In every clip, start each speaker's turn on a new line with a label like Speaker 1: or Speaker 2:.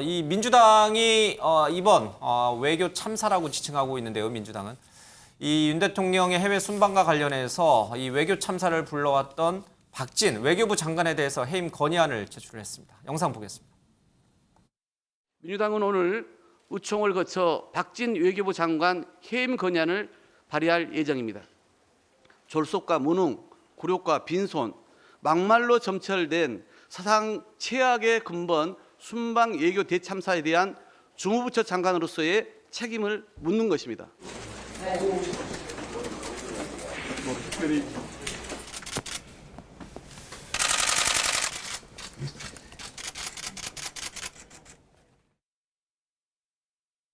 Speaker 1: 이 민주당이 이번 외교 참사라고 지칭하고 있는데요. 민주당은 이 윤 대통령의 해외 순방과 관련해서 이 외교 참사를 불러왔던 박진 외교부 장관에 대해서 해임 건의안을 제출했습니다. 영상 보겠습니다.
Speaker 2: 민주당은 오늘 의총을 거쳐 박진 외교부 장관 해임 건의안을 발의할 예정입니다. 졸속과 무능, 굴욕과 빈손, 막말로 점철된 사상 최악의 근본 순방 외교 대참사에 대한 주무부처 장관으로서의 책임을 묻는 것입니다.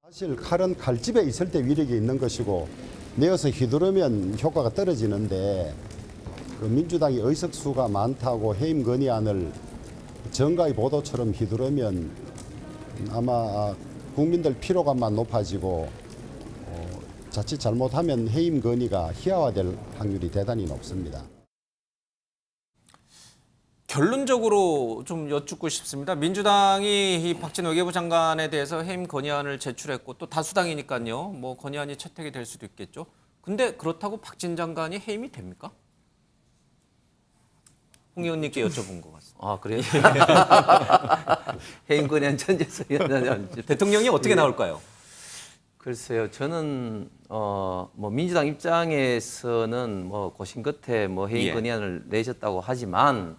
Speaker 3: 사실 칼은 칼집에 있을 때 위력이 있는 것이고 내어서 휘두르면 효과가 떨어지는데 민주당이 의석수가 많다고 해임 건의안을 정가의 보도처럼 휘두르면 아마 국민들 피로감만 높아지고 자칫 잘못하면 해임 건의가 희화화될 확률이 대단히 높습니다.
Speaker 1: 결론적으로 좀 여쭙고 싶습니다. 민주당이 이 박진 외교부 장관에 대해서 해임 건의안을 제출했고 또 다수당이니까요. 뭐 건의안이 채택이 될 수도 있겠죠. 근데 그렇다고 박진 장관이 해임이 됩니까? 홍 의원님께 여쭤본 것 같습니다.
Speaker 4: 아, 그래요? 해임 건의안 전제서
Speaker 1: 대통령이 어떻게 나올까요?
Speaker 4: 글쎄요, 저는 뭐 민주당 입장에서는 뭐 고심 끝에 뭐 해임 건의안을 내셨다고 하지만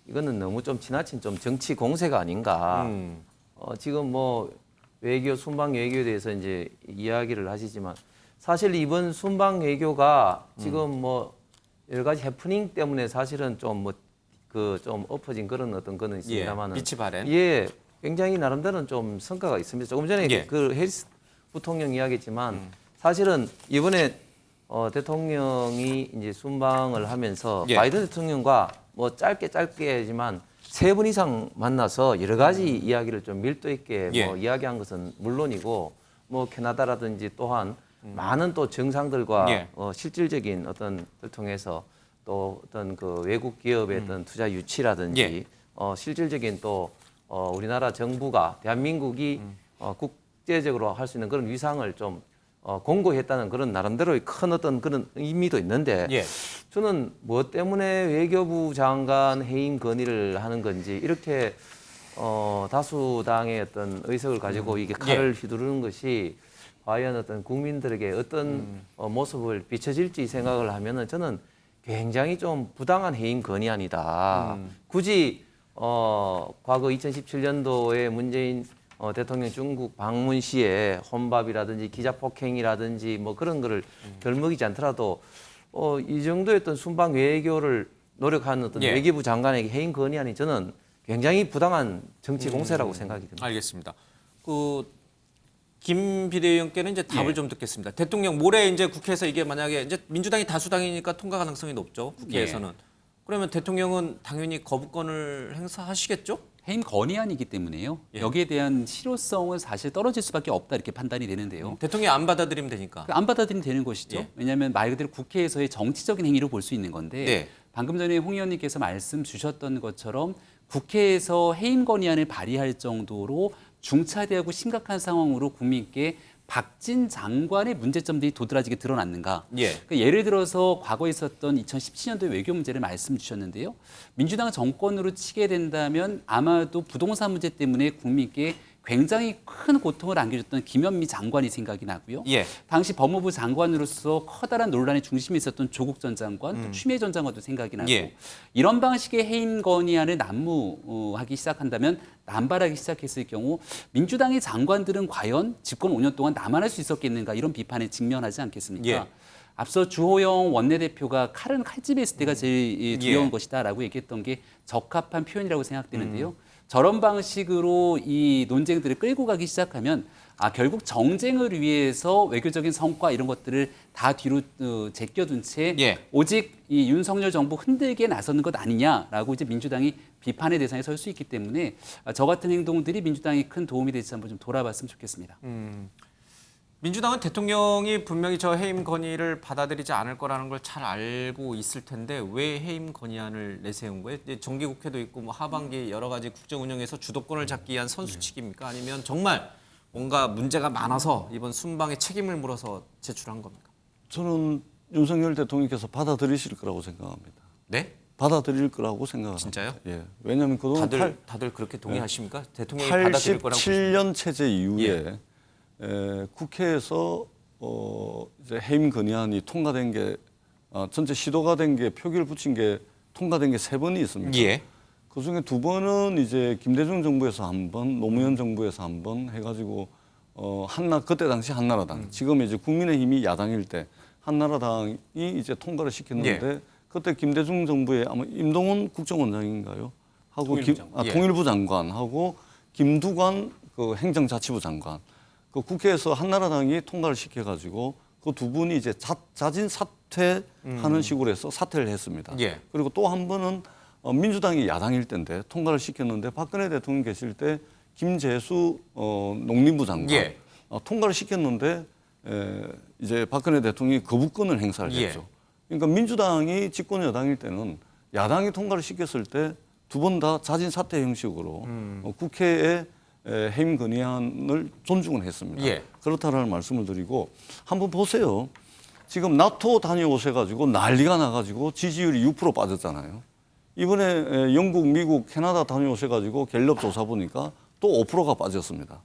Speaker 4: 이거는 너무 좀 지나친 좀 정치 공세가 아닌가. 지금 뭐 외교 순방 외교에 대해서 이제 이야기를 하시지만 사실 이번 순방 외교가 지금 뭐 여러 가지 해프닝 때문에 사실은 좀 뭐 좀 엎어진 그런 어떤 거는 있습니다만은
Speaker 1: 빛이 바랜.
Speaker 4: 예, 굉장히 나름대로는 좀 성과가 있습니다. 조금 전에 그 해리스 부통령 이야기했지만 사실은 이번에 대통령이 이제 순방을 하면서 바이든 대통령과 뭐 짧게지만 3번 이상 만나서 여러 가지 이야기를 좀 밀도 있게 뭐 이야기한 것은 물론이고 뭐 캐나다라든지 또한 많은 또 정상들과 실질적인 어떤 걸 통해서 또 어떤 그 외국 기업의 어떤 투자 유치라든지 실질적인 또 우리나라 정부가 대한민국이 국제적으로 할 수 있는 그런 위상을 좀 공고했다는 그런 나름대로의 큰 어떤 그런 의미도 있는데 저는 뭐 때문에 외교부 장관 해임 건의를 하는 건지 이렇게 다수당의 어떤 의석을 가지고 이게 칼을 휘두르는 것이 과연 어떤 국민들에게 어떤 모습을 비춰질지 생각을 하면은 저는 굉장히 좀 부당한 해임 건의안이다. 굳이 과거 2017년도에 문재인 대통령 중국 방문 시에 혼밥이라든지 기자 폭행이라든지 뭐 그런 거를 덜먹이지 않더라도 이 정도의 어떤 순방 외교를 노력하는 어떤 외교부 장관에게 해임 건의안이 저는 굉장히 부당한 정치 공세라고 생각이 듭니다.
Speaker 1: 알겠습니다. 김 비대위원께는 이제 답을 좀 듣겠습니다. 대통령 모레 이제 국회에서 이게 만약에 이제 민주당이 다수당이니까 통과 가능성이 높죠. 국회에서는. 그러면 대통령은 당연히 거부권을 행사하시겠죠?
Speaker 5: 해임 건의안이기 때문에요. 여기에 대한 실효성은 사실 떨어질 수밖에 없다 이렇게 판단이 되는데요.
Speaker 1: 대통령이 안 받아들이면 되니까.
Speaker 5: 안 받아들이면 되는 것이죠. 왜냐하면 말 그대로 국회에서의 정치적인 행위로 볼 수 있는 건데 방금 전에 홍 의원님께서 말씀 주셨던 것처럼 국회에서 해임 건의안을 발의할 정도로 중차대하고 심각한 상황으로 국민께 박진 장관의 문제점들이 도드라지게 드러났는가. 그러니까 예를 들어서 과거에 있었던 2017년도의 외교 문제를 말씀 주셨는데요. 민주당 정권으로 치게 된다면 아마도 부동산 문제 때문에 국민께 굉장히 큰 고통을 안겨줬던 김현미 장관이 생각이 나고요. 당시 법무부 장관으로서 커다란 논란의 중심에 있었던 조국 전 장관, 또 추미애 전 장관도 생각이 나고 이런 방식의 해임 건의안을 난무하기 시작한다면 남발하기 시작했을 경우 민주당의 장관들은 과연 집권 5년 동안 남아날 수 있었겠는가 이런 비판에 직면하지 않겠습니까? 앞서 주호영 원내대표가 칼은 칼집에 있을 때가 제일 두려운 것이다라고 얘기했던 게 적합한 표현이라고 생각되는데요. 저런 방식으로 이 논쟁들을 끌고 가기 시작하면 결국 정쟁을 위해서 외교적인 성과 이런 것들을 다 뒤로 제껴둔 채 오직 이 윤석열 정부 흔들기에 나서는 것 아니냐라고 이제 민주당이 비판의 대상에 설 수 있기 때문에 저 같은 행동들이 민주당에 큰 도움이 되지 한번 좀 돌아봤으면 좋겠습니다.
Speaker 1: 민주당은 대통령이 분명히 저 해임 건의를 받아들이지 않을 거라는 걸 잘 알고 있을 텐데 왜 해임 건의안을 내세운 거예요? 이제 정기국회도 있고 뭐 하반기 여러 가지 국정 운영에서 주도권을 잡기 위한 선수치기입니까? 아니면 정말 뭔가 문제가 많아서 이번 순방에 책임을 물어서 제출한 겁니까?
Speaker 6: 저는 윤석열 대통령께서 받아들이실 거라고 생각합니다.
Speaker 1: 네?
Speaker 6: 받아들일 거라고 생각합니다.
Speaker 1: 진짜요?
Speaker 6: 예. 왜냐하면 그동안
Speaker 1: 다들 그렇게 동의하십니까? 대통령이 받아들일 거라고 보십니까?
Speaker 6: 87년 체제 이후에 국회에서 이제 해임 건의안이 통과된 게 전체 시도가 된 게 표기를 붙인 게 통과된 게 3번이 있습니다.
Speaker 1: 예.
Speaker 6: 그 중에 2번은 이제 김대중 정부에서 한 번, 노무현 정부에서 한 번 해가지고 그때 당시 한나라당, 지금 이제 국민의힘이 야당일 때 한나라당이 이제 통과를 시켰는데
Speaker 1: 예.
Speaker 6: 그때 김대중 정부에 아마 임동원 국정원장인가요? 하고
Speaker 1: 예.
Speaker 6: 통일부 장관하고 김두관 그 행정자치부 장관 그 국회에서 한나라당이 통과를 시켜가지고 그 2분이 이제 자진 사퇴하는 식으로 해서 사퇴를 했습니다.
Speaker 1: 예.
Speaker 6: 그리고 또 한 번은 민주당이 야당일 때인데 통과를 시켰는데 박근혜 대통령 계실 때 김재수 농림부 장관
Speaker 1: 예.
Speaker 6: 통과를 시켰는데 이제 박근혜 대통령이 거부권을 행사를
Speaker 1: 예.
Speaker 6: 했죠. 그러니까 민주당이 집권 여당일 때는 야당이 통과를 시켰을 때 2번 다 자진 사퇴 형식으로 국회에 해임 건의안을 존중을 했습니다.
Speaker 1: 예.
Speaker 6: 그렇다라는 말씀을 드리고 한번 보세요. 지금 나토 다녀오셔가지고 난리가 나가지고 지지율이 6% 빠졌잖아요. 이번에 영국, 미국, 캐나다 다녀오셔가지고 갤럽 조사 보니까 또 5%가 빠졌습니다.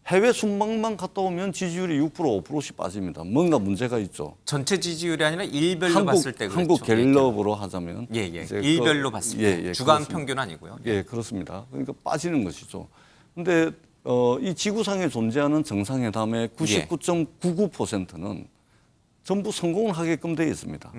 Speaker 6: 해외 순방만 갔다 오면 지지율이 6% 5%씩 빠집니다. 뭔가 문제가 있죠.
Speaker 1: 전체 지지율이 아니라 일별로 봤을 때 그렇죠.
Speaker 6: 한국 갤럽으로 하자면
Speaker 1: 예.
Speaker 6: 이제
Speaker 1: 일별로 봤습니다. 주간
Speaker 6: 그렇습니다.
Speaker 1: 평균 아니고요.
Speaker 6: 예, 그렇습니다. 그러니까 빠지는 것이죠. 근데 이 지구상에 존재하는 정상회담의 99.99%는 전부 성공을 하게끔 되어 있습니다.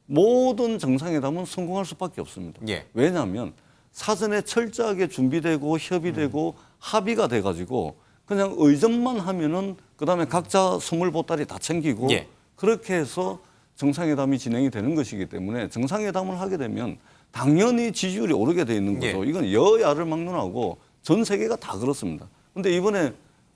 Speaker 6: 모든 정상회담은 성공할 수밖에 없습니다.
Speaker 1: 예.
Speaker 6: 왜냐하면 사전에 철저하게 준비되고 협의되고 합의가 돼가지고 그냥 의전만 하면은 그다음에 각자 선물 보따리 다 챙기고
Speaker 1: 예.
Speaker 6: 그렇게 해서 정상회담이 진행이 되는 것이기 때문에 정상회담을 하게 되면 당연히 지지율이 오르게 돼 있는 거죠.
Speaker 1: 예.
Speaker 6: 이건 여야를 막론하고 전 세계가 다 그렇습니다. 근데 이번에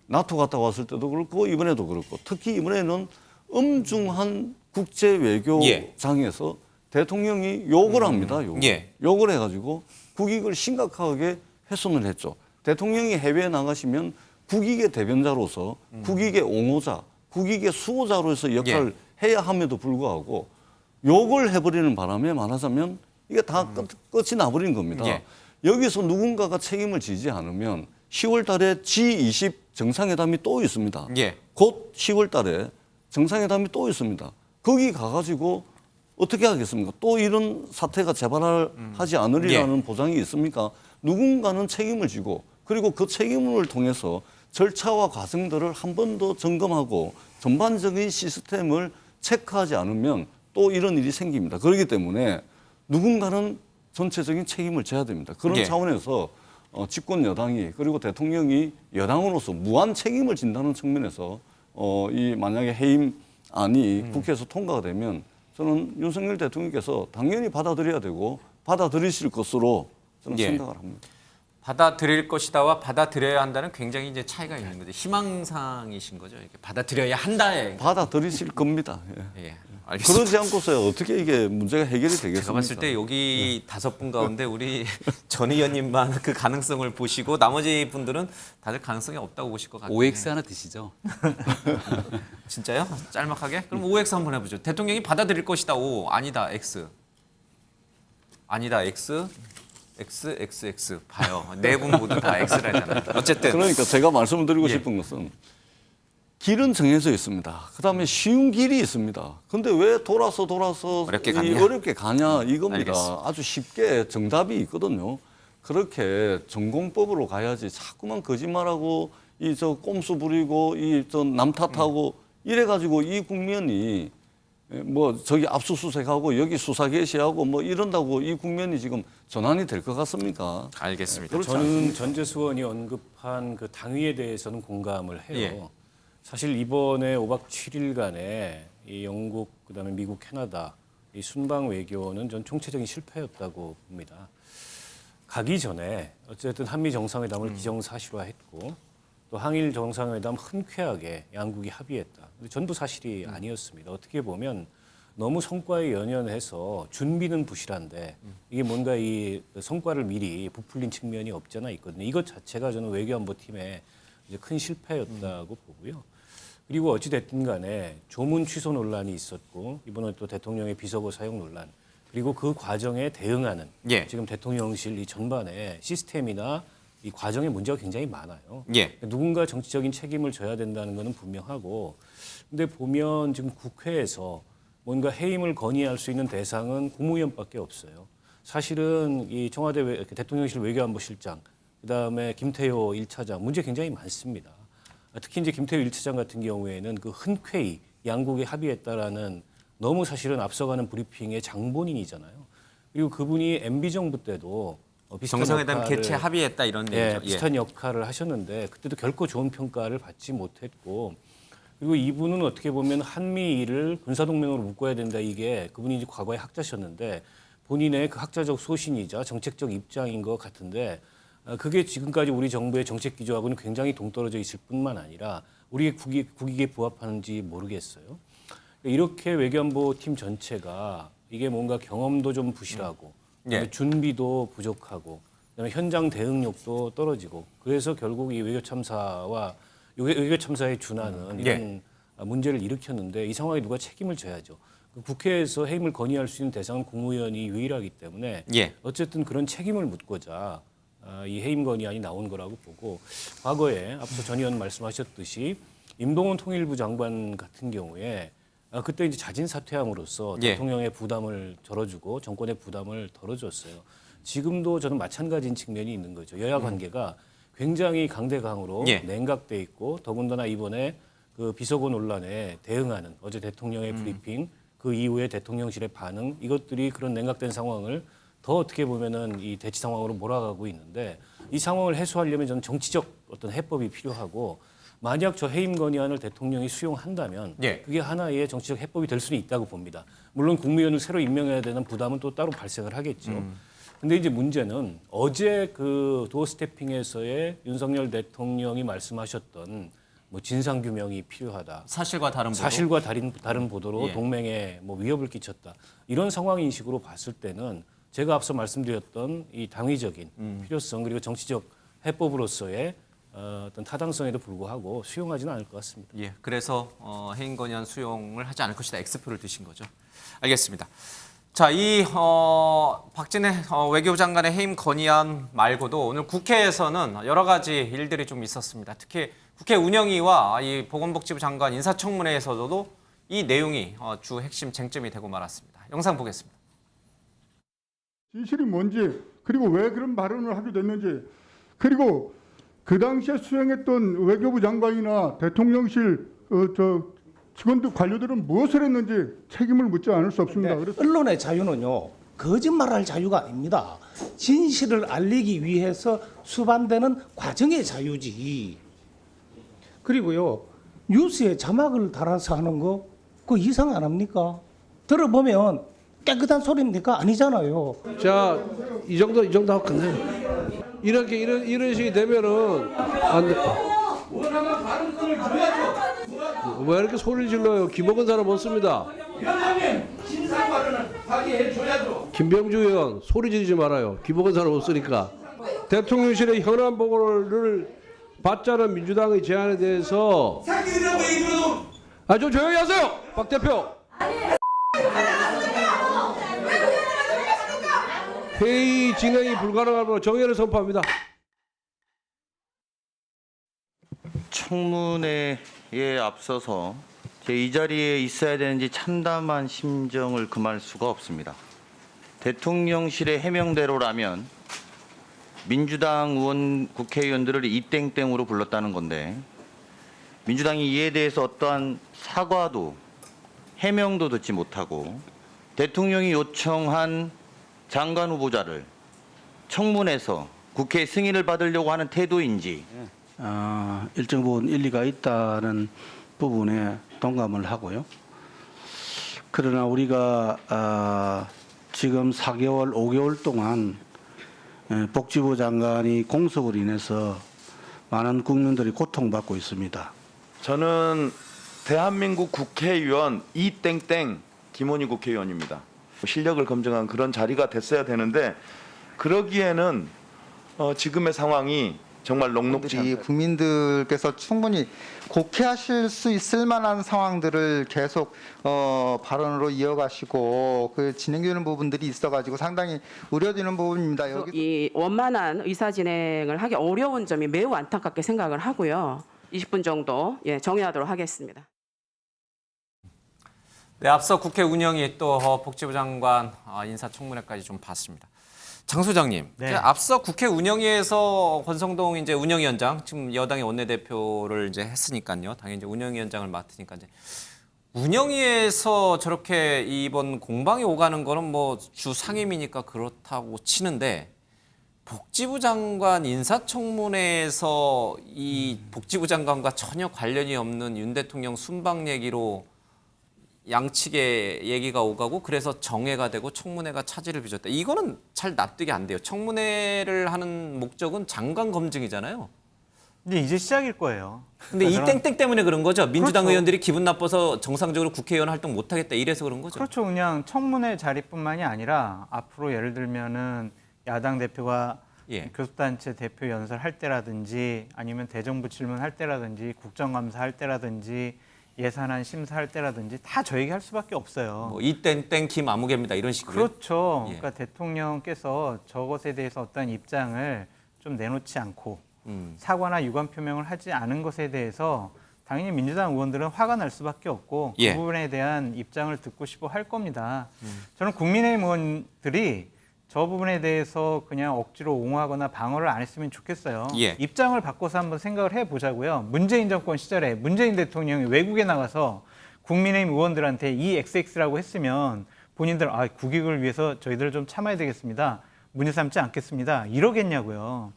Speaker 6: 나토 갔다 왔을 때도 그렇고 이번에도 그렇고 특히 이번에는 엄중한 국제 외교장에서 대통령이 욕을 합니다. 욕을.
Speaker 1: 예.
Speaker 6: 욕을 해가지고 국익을 심각하게 훼손을 했죠. 대통령이 해외에 나가시면 국익의 대변자로서 국익의 옹호자, 국익의 수호자로서 역할을 해야 함에도 불구하고 욕을 해버리는 바람에 말하자면 이게 다 끝이 나버린 겁니다.
Speaker 1: 예.
Speaker 6: 여기서 누군가가 책임을 지지 않으면 10월 달에 G20 정상회담이 또 있습니다.
Speaker 1: 예.
Speaker 6: 곧 10월 달에 정상회담이 또 있습니다. 거기 가가지고 어떻게 하겠습니까? 또 이런 사태가 재발하지 않으리라는 보장이 있습니까? 누군가는 책임을 지고 그리고 그 책임을 통해서 절차와 과정들을 한 번 더 점검하고 전반적인 시스템을 체크하지 않으면 또 이런 일이 생깁니다. 그렇기 때문에 누군가는 전체적인 책임을 져야 됩니다. 그런
Speaker 1: 예.
Speaker 6: 차원에서 집권 여당이 그리고 대통령이 여당으로서 무한 책임을 진다는 측면에서 이 만약에 해임안이 국회에서 통과가 되면 저는 윤석열 대통령께서 당연히 받아들여야 되고 받아들이실 것으로 저는
Speaker 1: 예.
Speaker 6: 생각을 합니다.
Speaker 1: 받아들일 것이다와 받아들여야 한다는 굉장히 이제 차이가 있는 거죠. 희망사항이신 거죠. 이렇게 받아들여야 한다에.
Speaker 6: 받아들이실 겁니다. 예.
Speaker 1: 예. 알겠습니다.
Speaker 6: 그러지 않고서 어떻게 이게 문제가 해결이 되겠습니까?
Speaker 1: 제가 봤을 때 여기 5분 가운데 우리 전 의원님만 그 가능성을 보시고 나머지 분들은 다들 가능성이 없다고 보실 것 같아요.
Speaker 5: OX 하나 드시죠.
Speaker 1: 진짜요? 짤막하게? 그럼 OX 한번 해보죠. 대통령이 받아들일 것이다. O. 아니다. X. 아니다. X. X. 봐요. 4분 모두 다 X라 했잖아요. 어쨌든.
Speaker 6: 그러니까 제가 말씀을 드리고
Speaker 1: 예.
Speaker 6: 싶은 것은 길은 정해져 있습니다. 그다음에 쉬운 길이 있습니다. 근데 왜 돌아서
Speaker 1: 어렵게 가냐?
Speaker 6: 어렵게 가냐 이겁니다.
Speaker 1: 알겠습니다.
Speaker 6: 아주 쉽게 정답이 있거든요. 그렇게 전공법으로 가야지 자꾸만 거짓말하고 이 저 꼼수 부리고 이 저 남 탓하고 이래 가지고 이 국면이 뭐 저기 압수수색하고 여기 수사 개시하고 뭐 이런다고 이 국면이 지금 전환이 될 것 같습니까?
Speaker 1: 알겠습니다.
Speaker 6: 그렇지
Speaker 7: 저는 전재수 의원이 언급한 그 당위에 대해서는 공감을 해요.
Speaker 1: 예.
Speaker 7: 사실 이번에 5박 7일간의 이 영국 그다음에 미국, 캐나다 이 순방 외교는 전 총체적인 실패였다고 봅니다. 가기 전에 어쨌든 한미 정상회담을 기정사실화했고 또 항일 정상회담 흔쾌하게 양국이 합의했다. 근데 전부 사실이 아니었습니다. 어떻게 보면 너무 성과에 연연해서 준비는 부실한데 이게 뭔가 이 성과를 미리 부풀린 측면이 없지 않아 있거든요. 이것 자체가 저는 외교안보팀의 이제 큰 실패였다고 보고요. 그리고 어찌 됐든 간에 조문 취소 논란이 있었고 이번에 또 대통령의 비서고 사용 논란 그리고 그 과정에 대응하는
Speaker 1: 예.
Speaker 7: 지금 대통령실 이 전반에 시스템이나 이 과정에 문제가 굉장히 많아요.
Speaker 1: 예.
Speaker 7: 누군가 정치적인 책임을 져야 된다는 것은 분명하고 근데 보면 지금 국회에서 뭔가 해임을 건의할 수 있는 대상은 국무위원밖에 없어요. 사실은 이 청와대 대통령실 외교안보실장 그다음에 김태효 1차장 문제 굉장히 많습니다. 특히 이제 김태효 1차장 같은 경우에는 그 흔쾌히 양국이 합의했다라는 너무 사실은 앞서가는 브리핑의 장본인이잖아요. 그리고 그분이 MB 정부 때도 비슷한
Speaker 1: 정상회담
Speaker 7: 역할을-
Speaker 1: 개최 합의했다 이런
Speaker 7: 예,
Speaker 1: 얘기죠.
Speaker 7: 비슷한 역할을 하셨는데 그때도 결코 좋은 평가를 받지 못했고 그리고 이분은 어떻게 보면 한미일을 군사동맹으로 묶어야 된다 이게 그분이 이제 과거에 학자셨는데 본인의 그 학자적 소신이자 정책적 입장인 것 같은데 그게 지금까지 우리 정부의 정책 기조하고는 굉장히 동떨어져 있을 뿐만 아니라 우리의 국익에 부합하는지 모르겠어요. 이렇게 외교안보 팀 전체가 이게 뭔가 경험도 좀 부실하고
Speaker 1: 예.
Speaker 7: 준비도 부족하고 그다음에 현장 대응력도 떨어지고 그래서 결국 이 외교 참사에 준하는 이런 문제를 일으켰는데 이 상황에 누가 책임을 져야죠. 국회에서 해임을 건의할 수 있는 대상은 국무위원이 유일하기 때문에
Speaker 1: 예.
Speaker 7: 어쨌든 그런 책임을 묻고자 이 해임 건의안이 나온 거라고 보고 과거에 앞서 전 의원 말씀하셨듯이 임동원 통일부 장관 같은 경우에 그때 이제 자진 사퇴함으로써
Speaker 1: 예.
Speaker 7: 대통령의 부담을 덜어주고 정권의 부담을 덜어줬어요. 지금도 저는 마찬가지인 측면이 있는 거죠. 여야 관계가 굉장히 강대강으로
Speaker 1: 예.
Speaker 7: 냉각돼 있고 더군다나 이번에 그 비서고 논란에 대응하는 어제 대통령의 브리핑 그 이후에 대통령실의 반응 이것들이 그런 냉각된 상황을 더 어떻게 보면은 이 대치 상황으로 몰아가고 있는데 이 상황을 해소하려면 저는 정치적 어떤 해법이 필요하고 만약 저 해임 건의안을 대통령이 수용한다면
Speaker 1: 예.
Speaker 7: 그게 하나의 정치적 해법이 될 수는 있다고 봅니다. 물론 국무위원을 새로 임명해야 되는 부담은 또 따로 발생을 하겠죠. 근데 이제 문제는 어제 그 도어 스태핑에서의 윤석열 대통령이 말씀하셨던 뭐 진상 규명이 필요하다.
Speaker 1: 사실과 다른 보도.
Speaker 7: 사실과 다른 보도로
Speaker 1: 예.
Speaker 7: 동맹에 뭐 위협을 끼쳤다. 이런 상황 인식으로 봤을 때는 제가 앞서 말씀드렸던 이 당위적인 필요성 그리고 정치적 해법으로서의 어떤 타당성에도 불구하고 수용하지는 않을 것 같습니다.
Speaker 1: 예, 그래서 해임 건의안 수용을 하지 않을 것이다 X표를 드신 거죠. 알겠습니다. 자, 이 박진애 외교부 장관의 해임 건의안 말고도 오늘 국회에서는 여러 가지 일들이 좀 있었습니다. 특히 국회 운영위와 이 보건복지부 장관 인사청문회에서도 이 내용이 주 핵심 쟁점이 되고 말았습니다. 영상 보겠습니다.
Speaker 8: 진실이 뭔지 그리고 왜 그런 발언을 하게 됐는지 그리고 그 당시에 수행했던 외교부 장관이나 대통령실 직원들 관료들은 무엇을 했는지 책임을 묻지 않을 수 없습니다. 그래서
Speaker 9: 언론의 자유는요 거짓말할 자유가 아닙니다. 진실을 알리기 위해서 수반되는 과정의 자유지. 그리고요 뉴스에 자막을 달아서 하는 거 그거 이상 안 합니까? 들어보면 깨끗한 소리입니까? 아니잖아요.
Speaker 10: 자, 이 정도 하고 끝내요. 이렇게 이런 식이 되면은 안 돼. 왜 이렇게 소리를 질러요? 김먹은 사람 없습니다. 김병주 의원 소리 지르지 말아요. 김먹은 사람 없으니까. 대통령실의 현안 보고를 받자는 민주당의 제안에 대해서 좀 조용히 하세요, 박 대표. 회의 진행이 불가능하므로 정회를 선포합니다.
Speaker 11: 청문회에 앞서서 제 이 자리에 있어야 되는지 참담한 심정을 금할 수가 없습니다. 대통령실의 해명대로라면 민주당 국회의원들을 이땡땡으로 불렀다는 건데 민주당이 이에 대해서 어떠한 사과도 해명도 듣지 못하고 대통령이 요청한 장관 후보자를 청문해서 국회 승인을 받으려고 하는 태도인지
Speaker 12: 일정 부분 일리가 있다는 부분에 동감을 하고요. 그러나 우리가 지금 4개월, 5개월 동안 복지부 장관이 공석으로 인해서 많은 국민들이 고통받고 있습니다.
Speaker 13: 저는 대한민국 국회의원 이땡땡 김원희 국회의원입니다. 실력을 검증한 그런 자리가 됐어야 되는데 그러기에는 지금의 상황이 정말 녹록지 않다.
Speaker 14: 국민들께서 충분히 곡해하실 수 있을 만한 상황들을 계속 발언으로 이어가시고 그 진행되는 부분들이 있어가지고 상당히 우려되는 부분입니다.
Speaker 15: 이 원만한 의사 진행을 하기 어려운 점이 매우 안타깝게 생각을 하고요. 20분 정도 정의하도록 하겠습니다.
Speaker 1: 네, 앞서 국회 운영위 또 복지부 장관 인사청문회까지 좀 봤습니다. 장 소장님,
Speaker 16: 네.
Speaker 1: 앞서 국회 운영위에서 권성동 이제 운영위원장, 지금 여당의 원내대표를 이제 했으니까요. 당연히 이제 운영위원장을 맡으니까 이제 운영위에서 저렇게 이번 공방이 오가는 거는 뭐 주 상임이니까 그렇다고 치는데 복지부 장관 인사청문회에서 이 복지부 장관과 전혀 관련이 없는 윤 대통령 순방 얘기로 양측의 얘기가 오가고 그래서 정회가 되고 청문회가 차질을 빚었다. 이거는 잘 납득이 안 돼요. 청문회를 하는 목적은 장관 검증이잖아요.
Speaker 16: 근데 이제 시작일 거예요.
Speaker 1: 근데 이 땡땡 때문에 그런 거죠. 민주당
Speaker 16: 그렇죠.
Speaker 1: 의원들이 기분 나빠서 정상적으로 국회의원 활동 못 하겠다 이래서 그런 거죠.
Speaker 16: 그렇죠. 그냥 청문회 자리뿐만이 아니라 앞으로 예를 들면은 야당 대표가 교섭단체 대표 연설할 때라든지 아니면 대정부 질문할 때라든지 국정감사할 때라든지 예산안 심사할 때라든지 다 저 얘기할 수밖에 없어요.
Speaker 1: 뭐 이 땡땡 김 아무개입니다 이런 식으로.
Speaker 16: 그렇죠. 그러니까 대통령께서 저것에 대해서 어떤 입장을 좀 내놓지 않고 사과나 유감 표명을 하지 않은 것에 대해서 당연히 민주당 의원들은 화가 날 수밖에 없고 그 부분에 대한 입장을 듣고 싶어 할 겁니다. 저는 국민의힘 의원들이 저 부분에 대해서 그냥 억지로 옹호하거나 방어를 안 했으면 좋겠어요. 입장을 바꿔서 한번 생각을 해보자고요. 문재인 정권 시절에 문재인 대통령이 외국에 나가서 국민의힘 의원들한테 이 XX라고 했으면 본인들 국익을 위해서 저희들 좀 참아야 되겠습니다. 문제 삼지 않겠습니다. 이러겠냐고요.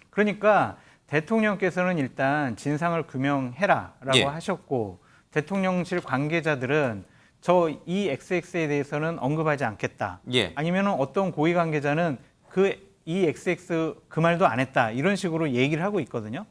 Speaker 16: 그러니까 대통령께서는 일단 진상을 규명해라라고 하셨고 대통령실 관계자들은 저 이 XX에 대해서는 언급하지 않겠다. 아니면 어떤 고위 관계자는 이 XX 그 말도 안 했다. 이런 식으로 얘기를 하고 있거든요.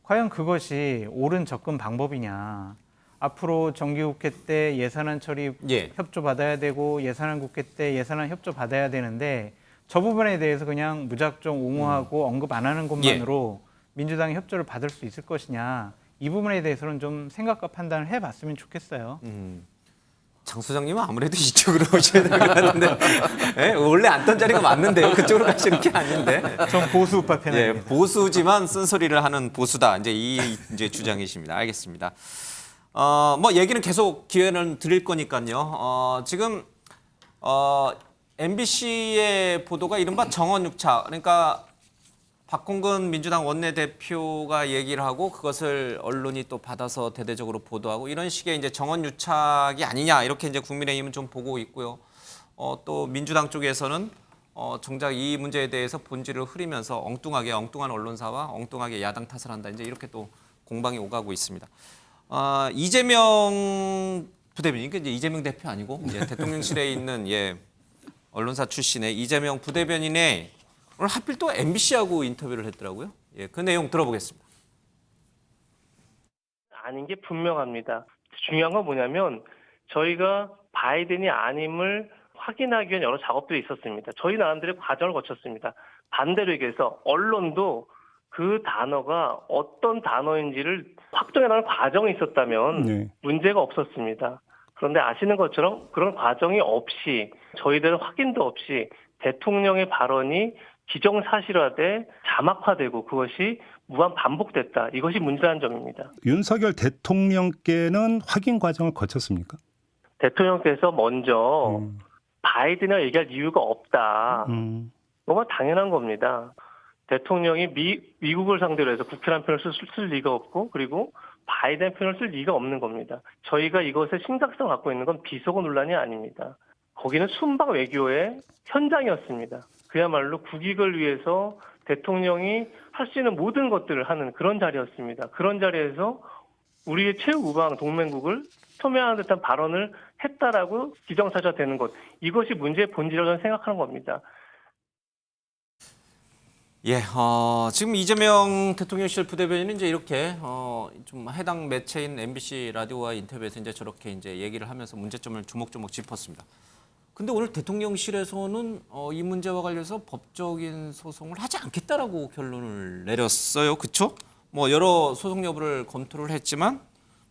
Speaker 16: 과연 그것이 옳은 접근 방법이냐. 앞으로 정기국회 때 예산안 처리 협조 받아야 되고 예산안 국회 때 예산안 협조 받아야 되는데 저 부분에 대해서 그냥 무작정 옹호하고 언급 안 하는 것만으로 민주당이 협조를 받을 수 있을 것이냐. 이 부분에 대해서는 좀 생각과 판단을 해봤으면 좋겠어요.
Speaker 1: 장 소장님은 아무래도 이쪽으로 오셔야 될 것 같은데 원래 앉던 자리가 맞는데요. 그쪽으로 가시는 게 아닌데.
Speaker 16: 전 보수 우파 편입니다.
Speaker 1: 보수지만 쓴소리를 하는 보수다. 이제 주장이십니다. 알겠습니다. 뭐 얘기는 계속 기회는 드릴 거니까요. 지금 MBC의 보도가 이른바 정원 6차 그러니까 박홍근 민주당 원내대표가 얘기를 하고 그것을 언론이 또 받아서 대대적으로 보도하고 이런 식의 이제 정원 유착이 아니냐 이렇게 이제 국민의힘은 좀 보고 있고요. 또 민주당 쪽에서는 정작 이 문제에 대해서 본질을 흐리면서 엉뚱한 언론사와 엉뚱하게 야당 탓을 한다 이제 이렇게 또 공방이 오가고 있습니다. 이재명 부대변인, 이제 이재명 대표 아니고 대통령실에 있는 언론사 출신의 이재명 부대변인의 오늘 하필 또 MBC하고 인터뷰를 했더라고요. 그 내용 들어보겠습니다.
Speaker 17: 아닌 게 분명합니다. 중요한 건 뭐냐면 저희가 바이든이 아님을 확인하기 위한 여러 작업들이 있었습니다. 저희 나름대로 과정을 거쳤습니다. 반대로 얘기해서 언론도 그 단어가 어떤 단어인지를 확정해 나가는 과정이 있었다면 문제가 없었습니다. 그런데 아시는 것처럼 그런 과정이 없이 저희들은 확인도 없이 대통령의 발언이 기정사실화돼 자막화되고 그것이 무한 반복됐다. 이것이 문제라는 점입니다.
Speaker 18: 윤석열 대통령께는 확인 과정을 거쳤습니까?
Speaker 17: 대통령께서 먼저 바이든이랑 얘기할 이유가 없다. 너무 당연한 겁니다. 대통령이 미국을 상대로 해서 국회라는 표현을 쓸 리가 없고 그리고 바이든 표현을 쓸 리가 없는 겁니다. 저희가 이것의 심각성을 갖고 있는 건 비속어 논란이 아닙니다. 거기는 순방 외교의 현장이었습니다. 그야말로 국익을 위해서 대통령이 할 수 있는 모든 것들을 하는 그런 자리였습니다. 그런 자리에서 우리의 최우방 동맹국을 소멸하는 듯한 발언을 했다라고 기정사실화되는 것. 이것이 문제의 본질이라고 저는 생각하는 겁니다.
Speaker 1: 예, 지금 이재명 대통령실 부대변인은 이제 이렇게 좀 해당 매체인 MBC 라디오와 인터뷰에서 이제 저렇게 이제 얘기를 하면서 문제점을 조목조목 짚었습니다. 근데 오늘 대통령실에서는 이 문제와 관련해서 법적인 소송을 하지 않겠다라고 결론을 내렸어요. 그렇죠? 뭐 여러 소송 여부를 검토를 했지만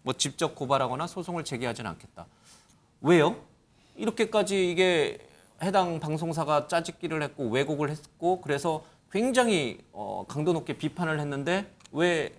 Speaker 1: 뭐 직접 고발하거나 소송을 제기하지는 않겠다. 왜요? 이렇게까지 이게 해당 방송사가 짜집기를 했고 왜곡을 했고 그래서 굉장히 강도 높게 비판을 했는데 왜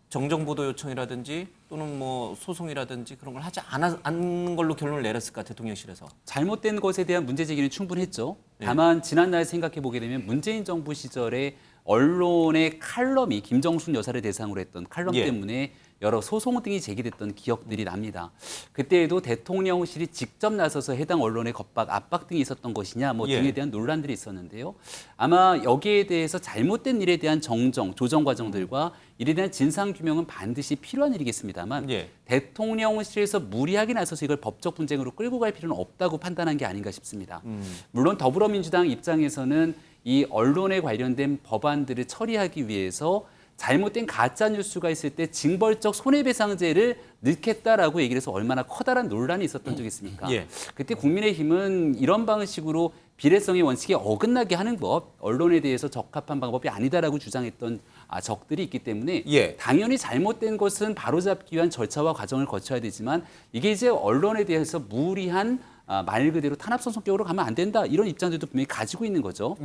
Speaker 1: 정정보도 요청이라든지 또는 뭐 소송이라든지 그런 걸 하지 않는 걸로 결론을 내렸을까 대통령실에서?
Speaker 5: 잘못된 것에 대한 문제 제기는 충분했죠. 다만 지난날 생각해 보게 되면 문재인 정부 시절에 언론의 칼럼이 김정숙 여사를 대상으로 했던 칼럼 때문에 여러 소송 등이 제기됐던 기억들이 납니다. 그때에도 대통령실이 직접 나서서 해당 언론의 겁박, 압박 등이 있었던 것이냐 뭐 등에 대한 논란들이 있었는데요. 아마 여기에 대해서 잘못된 일에 대한 정정, 조정 과정들과 이에 대한 진상 규명은 반드시 필요한 일이겠습니다만 대통령실에서 무리하게 나서서 이걸 법적 분쟁으로 끌고 갈 필요는 없다고 판단한 게 아닌가 싶습니다. 물론 더불어민주당 입장에서는 이 언론에 관련된 법안들을 처리하기 위해서 잘못된 가짜 뉴스가 있을 때 징벌적 손해배상제를 넣겠다라고 얘기를 해서 얼마나 커다란 논란이 있었던 적이 있습니까? 그때 국민의힘은 이런 방식으로 비례성의 원칙에 어긋나게 하는 법, 언론에 대해서 적합한 방법이 아니다라고 주장했던 적들이 있기 때문에 당연히 잘못된 것은 바로잡기 위한 절차와 과정을 거쳐야 되지만 이게 이제 언론에 대해서 무리한 말 그대로 탄압성 성격으로 가면 안 된다 이런 입장들도 분명히 가지고 있는 거죠.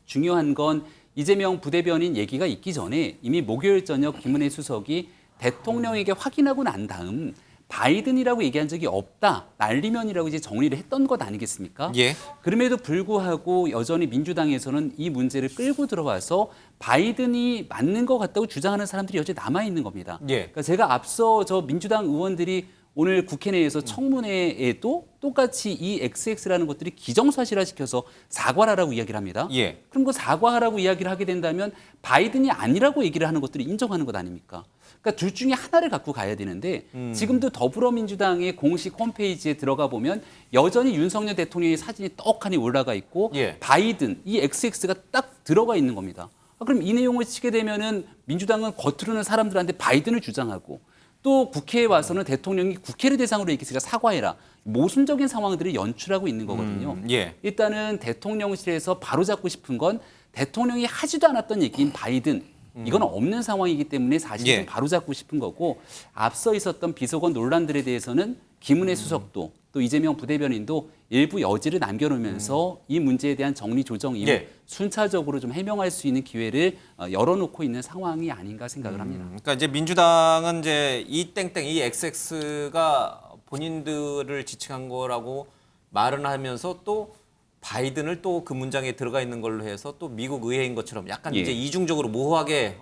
Speaker 5: 중요한 건 이재명 부대변인 얘기가 있기 전에 이미 목요일 저녁 김은혜 수석이 대통령에게 확인하고 난 다음 바이든이라고 얘기한 적이 없다. 날리면이라고 이제 정리를 했던 것 아니겠습니까? 그럼에도 불구하고 여전히 민주당에서는 이 문제를 끌고 들어와서 바이든이 맞는 것 같다고 주장하는 사람들이 여전히 남아있는 겁니다. 그러니까 제가 앞서 저 민주당 의원들이 오늘 국회 내에서 청문회에도 똑같이 이 XX라는 것들이 기정사실화시켜서 사과를 하라고 이야기를 합니다. 그럼 그 사과하라고 이야기를 하게 된다면 바이든이 아니라고 얘기를 하는 것들을 인정하는 것 아닙니까? 그러니까 둘 중에 하나를 갖고 가야 되는데 지금도 더불어민주당의 공식 홈페이지에 들어가 보면 여전히 윤석열 대통령의 사진이 떡하니 올라가 있고 바이든, 이 XX가 딱 들어가 있는 겁니다. 그럼 이 내용을 치게 되면은 민주당은 겉으로는 사람들한테 바이든을 주장하고 또 국회에 와서는 대통령이 국회를 대상으로 얘기했으니까 사과해라. 모순적인 상황들을 연출하고 있는 거거든요. 일단은 대통령실에서 바로잡고 싶은 건 대통령이 하지도 않았던 얘기인 바이든. 이건 없는 상황이기 때문에 사실 좀 바로잡고 싶은 거고 앞서 있었던 비속어 논란들에 대해서는 김은혜 수석도 또 이재명 부대변인도 일부 여지를 남겨놓으면서 이 문제에 대한 정리 조정 이후 순차적으로 좀 해명할 수 있는 기회를 열어놓고 있는 상황이 아닌가 생각을 합니다.
Speaker 1: 그러니까 이제 민주당은 이제 이 XX가 본인들을 지칭한 거라고 말은 하면서 또 바이든을 또 그 문장에 들어가 있는 걸로 해서 또 미국 의회인 것처럼 약간 이제 이중적으로 모호하게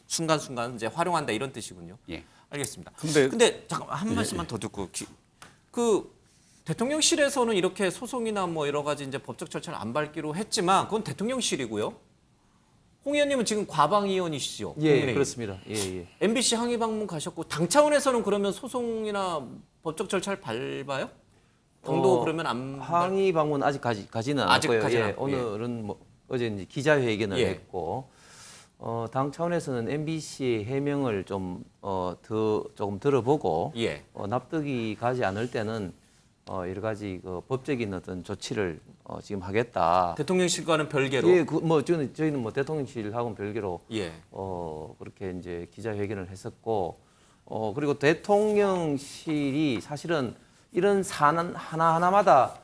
Speaker 1: 순간순간 이제 활용한다 이런 뜻이군요. 알겠습니다. 근데 잠깐 한 말씀만 더 듣고 그 대통령실에서는 이렇게 소송이나 뭐 여러 가지 이제 법적 절차를 안 밟기로 했지만 그건 대통령실이고요. 홍 의원님은 지금 과방위원이시죠?
Speaker 4: 그렇습니다.
Speaker 1: MBC 항의 방문 가셨고 당 차원에서는 그러면 소송이나 법적 절차를 밟아요? 당도 그러면 안
Speaker 4: 항의 방문 아직 가지는 않았고요. 오늘은 뭐 어제 이제 기자회견을 했고 당 차원에서는 MBC의 해명을 좀 조금 들어보고 납득이 가지 않을 때는 여러 가지 그 법적인 어떤 조치를 지금 하겠다.
Speaker 1: 대통령실과는 별개로.
Speaker 4: 저희는 뭐 대통령실하고는 별개로 그렇게 이제 기자회견을 했었고 그리고 대통령실이 사실은 이런 사안 하나하나마다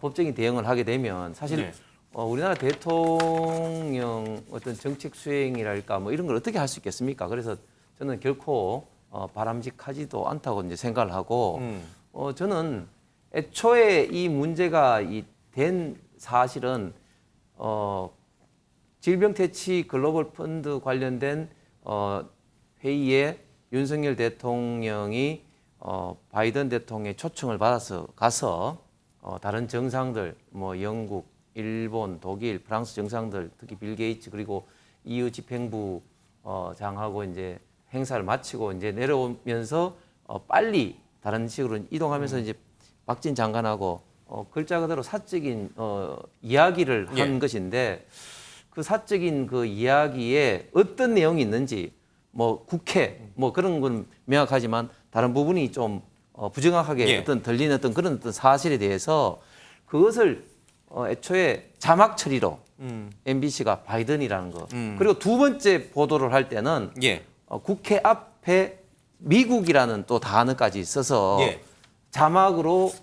Speaker 4: 법적인 대응을 하게 되면 사실 우리나라 대통령 어떤 정책 수행이랄까 뭐 이런 걸 어떻게 할 수 있겠습니까? 그래서 저는 결코 바람직하지도 않다고 이제 생각을 하고 저는 애초에 이 문제가 된 사실은 질병퇴치 글로벌 펀드 관련된 회의에 윤석열 대통령이 바이든 대통령의 초청을 받아서 가서 다른 정상들 뭐 영국, 일본, 독일, 프랑스 정상들 특히 빌 게이츠 그리고 EU 집행부 장하고 이제 행사를 마치고 이제 내려오면서 빨리 다른 식으로 이동하면서 이제 박진 장관하고 글자 그대로 사적인 이야기를 한 것인데 그 사적인 그 이야기에 어떤 내용이 있는지 뭐 국회 뭐 그런 건 명확하지만 다른 부분이 좀 부정확하게
Speaker 1: 예.
Speaker 4: 어떤 들리는 어떤 그런 어떤 사실에 대해서 그것을 애초에 자막 처리로 MBC가 바이든이라는 거 그리고 두 번째 보도를 할 때는
Speaker 1: 예.
Speaker 4: 국회 앞에 미국이라는 또 단어까지 써서
Speaker 1: 예.
Speaker 4: 자막으로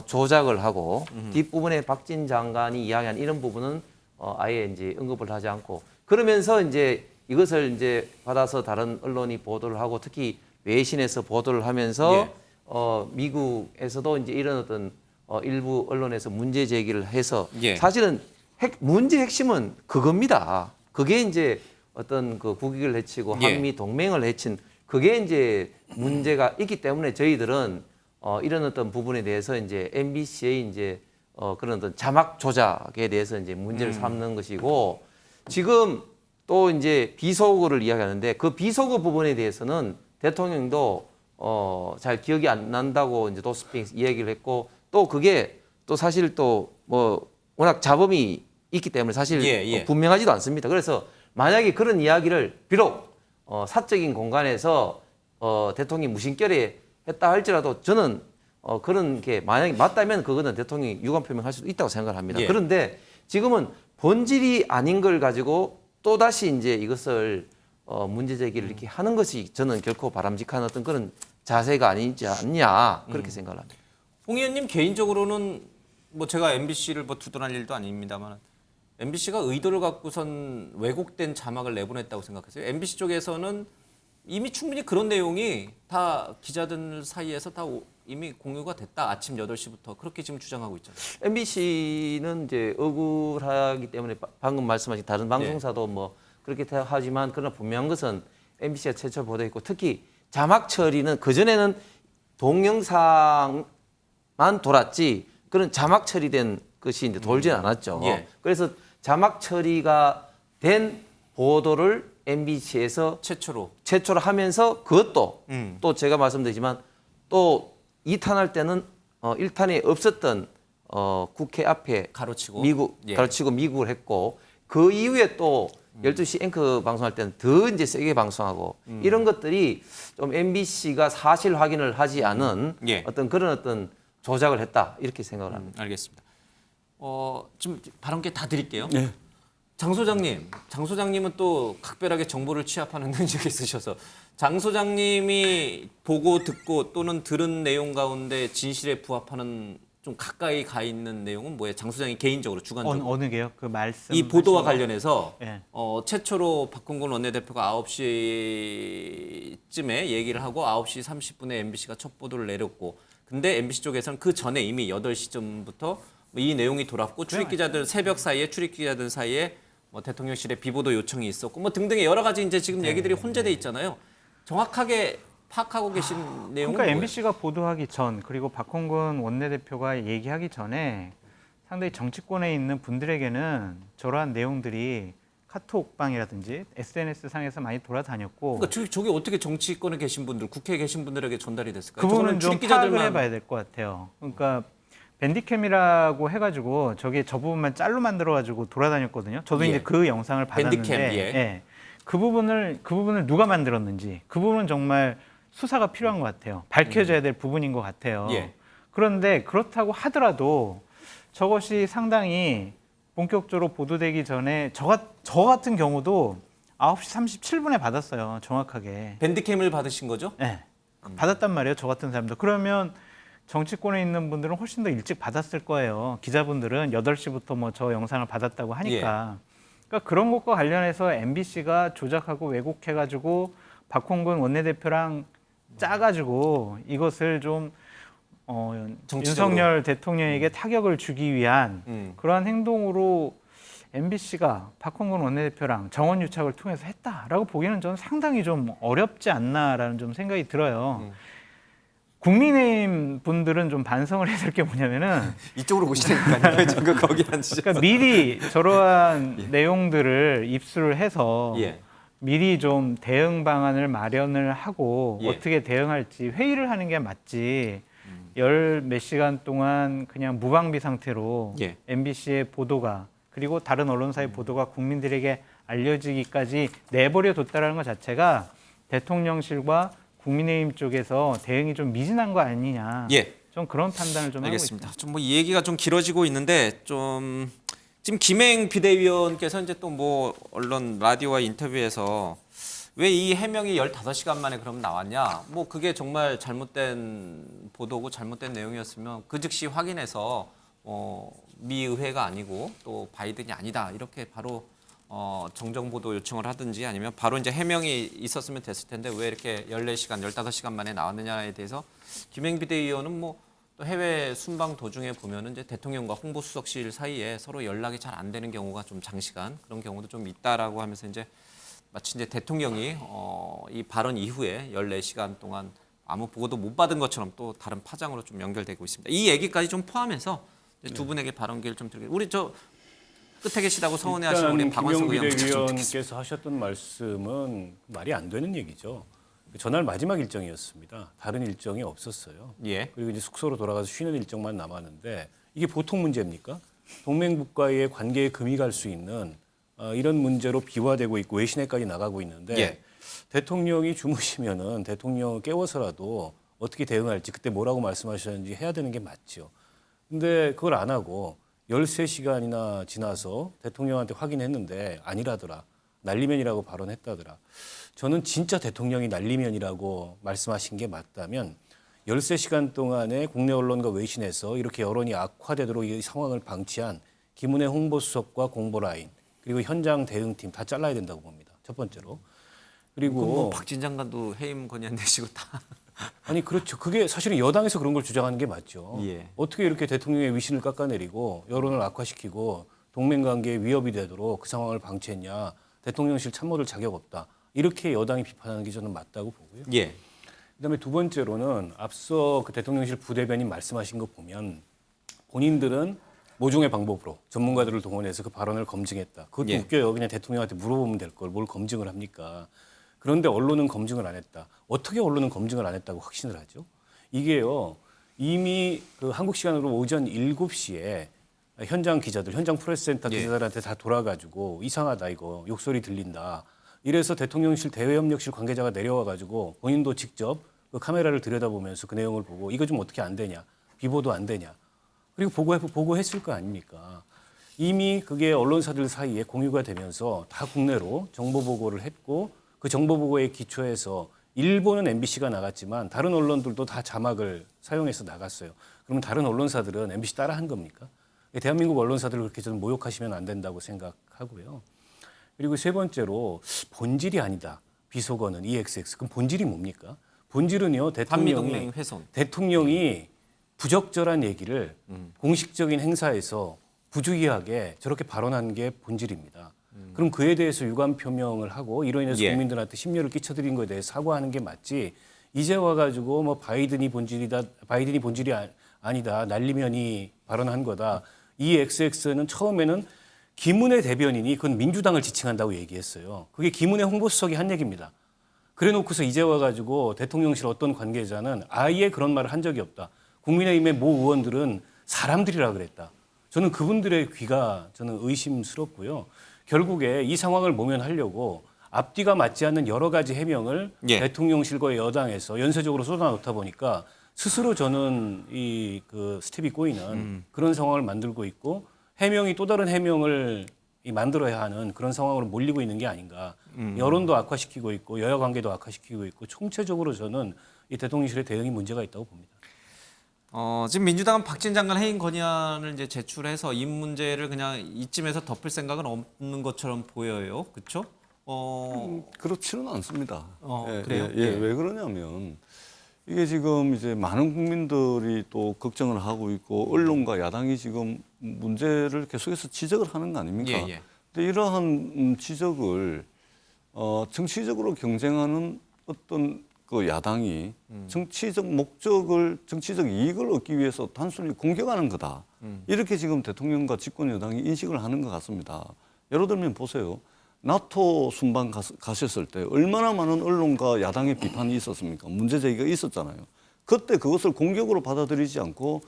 Speaker 4: 조작을 하고 뒷부분에 박진 장관이 이야기한 이런 부분은 아예 이제 언급을 하지 않고 그러면서 이제 이것을 이제 받아서 다른 언론이 보도를 하고 특히 외신에서 보도를 하면서
Speaker 1: 예.
Speaker 4: 미국에서도 이제 이런 어떤 일부 언론에서 문제 제기를 해서
Speaker 1: 예.
Speaker 4: 사실은 문제 핵심은 그겁니다. 그게 이제 어떤 그 국익을 해치고
Speaker 1: 예.
Speaker 4: 한미 동맹을 해친 그게 이제 문제가 있기 때문에 저희들은 이런 어떤 부분에 대해서 이제 MBC의 이제 그런 어떤 자막 조작에 대해서 이제 문제를 삼는 것이고 지금 또 이제 비속어를 이야기하는데 그 비속어 부분에 대해서는 대통령도 잘 기억이 안 난다고 이제 도스핑 이야기를 했고 또 그게 또 사실 또 뭐 워낙 자범이 있기 때문에 사실
Speaker 1: 예.
Speaker 4: 분명하지도 않습니다. 그래서 만약에 그런 이야기를 비록 사적인 공간에서 대통령이 무심결에 했다 할지라도 저는 그런 게 만약에 맞다면 그거는 대통령이 유감 표명할 수도 있다고 생각을 합니다.
Speaker 1: 예.
Speaker 4: 그런데 지금은 본질이 아닌 걸 가지고 또 다시 이제 이것을 문제 제기를 이렇게 하는 것이 저는 결코 바람직한 어떤 그런 자세가 아니지 않냐 그렇게 생각을 합니다.
Speaker 1: 홍 의원님 개인적으로는 뭐 제가 MBC를 뭐 두둔할 일도 아닙니다만 MBC가 의도를 갖고선 왜곡된 자막을 내보냈다고 생각하세요? MBC 쪽에서는 이미 충분히 그런 내용이 다 기자들 사이에서 다 이미 공유가 됐다. 아침 8시부터 그렇게 지금 주장하고 있잖아요.
Speaker 4: MBC는 이제 억울하기 때문에 방금 말씀하신 다른 방송사도 뭐 그렇게 하지만 그러나 분명한 것은 MBC가 최초 보도했고 특히 자막 처리는 그전에는 동영상만 돌았지 그런 자막 처리된 것이 이제 돌지는 않았죠.
Speaker 1: 예.
Speaker 4: 그래서 자막 처리가 된 보도를 MBC에서 최초로 하면서 그것도 또 제가 말씀드리지만 또 2탄 할 때는 1탄에 없었던 국회 앞에
Speaker 1: 가로치고
Speaker 4: 가로치고 미국을 했고 그 이후에 또 12시 앵커 방송할 때는 더 이제 세게 방송하고 이런 것들이 좀 MBC가 사실 확인을 하지 않은 어떤 그런 어떤 조작을 했다 이렇게 생각을 합니다.
Speaker 1: 알겠습니다. 좀 발언께 다 드릴게요. 장 소장님은 또 각별하게 정보를 취합하는 능력이 있으셔서 장 소장님이 보고 듣고 또는 들은 내용 가운데 진실에 부합하는 좀 가까이 가 있는 내용은 뭐예요? 장 소장이 개인적으로 주관적으로
Speaker 16: 어느 게요? 그 말씀
Speaker 1: 이 보도와 관련해서
Speaker 16: 네.
Speaker 1: 최초로 박홍근 원내대표가 9시쯤에 얘기를 하고 9시 30분에 MBC가 첫 보도를 내렸고 근데 MBC 쪽에서는 그 전에 이미 8시쯤부터 이 내용이 돌았고 출입기자들 새벽 사이에 출입기자들 사이에 뭐 대통령실에 비보도 요청이 있었고 뭐 등등의 여러 가지 이제 지금 얘기들이 혼재돼 있잖아요. 정확하게 파악하고 계신 내용은
Speaker 16: 그러니까
Speaker 1: 뭐예요?
Speaker 16: MBC가 보도하기 전 그리고 박홍근 원내대표가 얘기하기 전에 상당히 정치권에 있는 분들에게는 저러한 내용들이 카톡방이라든지 SNS 상에서 많이 돌아다녔고
Speaker 1: 그러니까 저게 어떻게 정치권에 계신 분들, 국회에 계신 분들에게 전달이 됐을까요?
Speaker 16: 그 부분은 좀
Speaker 1: 출입기자들만
Speaker 16: 파악을 해봐야 될 것 같아요. 그러니까 밴디캠이라고 해가지고 저게 저 부분만 짤로 만들어가지고 돌아다녔거든요. 저도 이제 그 영상을 받았는데
Speaker 1: 밴디캠,
Speaker 16: 그 부분을 누가 만들었는지 그 부분은 정말 수사가 필요한 것 같아요. 밝혀져야 될 부분인 것 같아요. 그런데 그렇다고 하더라도 저것이 상당히 본격적으로 보도되기 전에 저 같은 경우도 9시 37분에 받았어요. 정확하게.
Speaker 1: 밴디캠을 받으신 거죠?
Speaker 16: 네. 받았단 말이에요. 저 같은 사람도. 그러면 정치권에 있는 분들은 훨씬 더 일찍 받았을 거예요. 기자분들은 8시부터 뭐 저 영상을 받았다고 하니까. 그러니까 그런 것과 관련해서 MBC가 조작하고 왜곡해가지고 박홍근 원내대표랑 짜가지고 이것을 좀 윤석열 대통령에게 타격을 주기 위한 그러한 행동으로 MBC가 박홍근 원내대표랑 정원유착을 통해서 했다라고 보기에는 저는 상당히 좀 어렵지 않나라는 좀 생각이 들어요. 국민의힘 분들은 좀 반성을 해야 될 게 뭐냐면은
Speaker 1: 이쪽으로 오시니까요. 지금 거기 앉으셔서.
Speaker 16: 그러니까 미리 저러한 내용들을 입수를 해서 미리 좀 대응 방안을 마련을 하고 어떻게 대응할지 회의를 하는 게 맞지. 열 몇 시간 동안 그냥 무방비 상태로 MBC의 보도가 그리고 다른 언론사의 보도가 국민들에게 알려지기까지 내버려 뒀다는 것 자체가 대통령실과 국민의힘 쪽에서 대응이 좀 미진한 거 아니냐.
Speaker 1: 예.
Speaker 16: 좀 그런 판단을 좀
Speaker 1: 알겠습니다.
Speaker 16: 하고 있습니다.
Speaker 1: 좀 뭐 이 얘기가 좀 길어지고 있는데 좀 지금 김행 비대위원께서 이제 또 뭐 언론 라디오와 인터뷰에서 왜 이 해명이 15시간 만에 그럼 나왔냐? 뭐 그게 정말 잘못된 보도고 잘못된 내용이었으면 그 즉시 확인해서 미 의회가 아니고 또 바이든이 아니다 이렇게 바로 정정 보도 요청을 하든지 아니면 바로 이제 해명이 있었으면 됐을 텐데 왜 이렇게 14시간, 15시간 만에 나왔느냐에 대해서 김행 비대위원은 뭐 또 해외 순방 도중에 보면은 이제 대통령과 홍보수석실 사이에 서로 연락이 잘 안 되는 경우가 좀 장시간 그런 경우도 좀 있다라고 하면서 이제 마치 이제 대통령이 이 발언 이후에 14시간 동안 아무 보고도 못 받은 것처럼 또 다른 파장으로 좀 연결되고 있습니다. 이 얘기까지 좀 포함해서 이제 두 분에게 발언 기회를 좀 드리겠습니다. 우리 저 끝에 계시다고 서운해하시는 우리 박원석 의원부터 좀 듣겠습니다.
Speaker 7: 비대위원께서 하셨던 말씀은 말이 안 되는 얘기죠. 전날 마지막 일정이었습니다. 다른 일정이 없었어요.
Speaker 1: 예.
Speaker 7: 그리고 이제 숙소로 돌아가서 쉬는 일정만 남았는데 이게 보통 문제입니까? 동맹국가의 관계에 금이 갈 수 있는 이런 문제로 비화되고 있고 외신에까지 나가고 있는데
Speaker 1: 예.
Speaker 7: 대통령이 주무시면은 대통령 깨워서라도 어떻게 대응할지 그때 뭐라고 말씀하셨는지 해야 되는 게 맞죠. 근데 그걸 안 하고 13시간이나 지나서 대통령한테 확인했는데 아니라더라. 날리면이라고 발언했다더라. 저는 진짜 대통령이 날리면이라고 말씀하신 게 맞다면 13시간 동안에 국내 언론과 외신에서 이렇게 여론이 악화되도록 이 상황을 방치한 김은혜 홍보수석과 공보라인 그리고 현장 대응팀 다 잘라야 된다고 봅니다. 첫 번째로. 그리고
Speaker 1: 뭐 박진 장관도 해임 건의안 내시고 다.
Speaker 7: 아니 그렇죠. 그게 사실은 여당에서 그런 걸 주장하는 게 맞죠.
Speaker 1: 예.
Speaker 7: 어떻게 이렇게 대통령의 위신을 깎아내리고 여론을 악화시키고 동맹관계에 위협이 되도록 그 상황을 방치했냐. 대통령실 참모들 자격 없다. 이렇게 여당이 비판하는 게 저는 맞다고 보고요.
Speaker 1: 예.
Speaker 7: 그다음에 두 번째로는 앞서 그 대통령실 부대변인 말씀하신 거 보면 본인들은 모종의 방법으로 전문가들을 동원해서 그 발언을 검증했다. 그것도
Speaker 1: 예.
Speaker 7: 웃겨요. 그냥 대통령한테 물어보면 될 걸 뭘 검증을 합니까? 그런데 언론은 검증을 안 했다. 어떻게 언론은 검증을 안 했다고 확신을 하죠? 이게요. 이미 그 한국 시간으로 오전 7시에 현장 기자들, 현장 프레스센터 기자들한테 다 돌아가지고 이상하다 이거 욕설이 들린다. 이래서 대통령실 대외협력실 관계자가 내려와가지고 본인도 직접 그 카메라를 들여다보면서 그 내용을 보고 이거 좀 어떻게 안 되냐, 비보도 안 되냐. 그리고 보고했을 거 아닙니까? 이미 그게 언론사들 사이에 공유가 되면서 다 국내로 정보 보고를 했고 그 정보 보고에 기초해서 일본은 MBC가 나갔지만 다른 언론들도 다 자막을 사용해서 나갔어요. 그러면 다른 언론사들은 MBC 따라한 겁니까? 대한민국 언론사들을 그렇게 저는 모욕하시면 안 된다고 생각하고요. 그리고 세 번째로 본질이 아니다. 비속어는 EXX. 그럼 본질이 뭡니까? 본질은요.
Speaker 1: 한미동맹 훼손.
Speaker 7: 대통령이 부적절한 얘기를 공식적인 행사에서 부주의하게 저렇게 발언한 게 본질입니다. 그럼 그에 대해서 유감 표명을 하고 이로 인해서
Speaker 1: 예.
Speaker 7: 국민들한테 심려를 끼쳐드린 거에 대해 사과하는 게 맞지. 이제 와가지고 뭐 바이든이 본질이다. 바이든이 본질이 아니다. 날리면이 발언한 거다. 이 XX는 처음에는 김은혜 대변인이 그건 민주당을 지칭한다고 얘기했어요. 그게 김은혜 홍보수석이 한 얘기입니다. 그래 놓고서 이제 와가지고 대통령실 어떤 관계자는 아예 그런 말을 한 적이 없다. 국민의힘의 모 의원들은 사람들이라 그랬다. 저는 그분들의 귀가 저는 의심스럽고요. 결국에 이 상황을 모면하려고 앞뒤가 맞지 않는 여러 가지 해명을 대통령실과 여당에서 연쇄적으로 쏟아놓다 보니까 스스로 저는 이 그 스텝이 꼬이는 그런 상황을 만들고 있고 해명이 또 다른 해명을 만들어야 하는 그런 상황으로 몰리고 있는 게 아닌가. 여론도 악화시키고 있고 여야 관계도 악화시키고 있고 총체적으로 저는 이 대통령실의 대응이 문제가 있다고 봅니다.
Speaker 1: 지금 민주당은 박진 장관 해임 건의안을 이제 제출해서 이 문제를 그냥 이쯤에서 덮을 생각은 없는 것처럼 보여요. 그렇죠?
Speaker 6: 그렇지는 않습니다.
Speaker 1: 그래요?
Speaker 6: 왜 그러냐면 이게 지금 이제 많은 국민들이 또 걱정을 하고 있고 언론과 야당이 지금 문제를 계속해서 지적을 하는 거 아닙니까? 근데 이러한 지적을 정치적으로 경쟁하는 어떤 그 야당이 정치적 목적을, 정치적 이익을 얻기 위해서 단순히 공격하는 거다. 이렇게 지금 대통령과 집권 여당이 인식을 하는 것 같습니다. 예를 들면 보세요. 나토 순방 가셨을 때 얼마나 많은 언론과 야당의 비판이 있었습니까? 문제 제기가 있었잖아요. 그때 그것을 공격으로 받아들이지 않고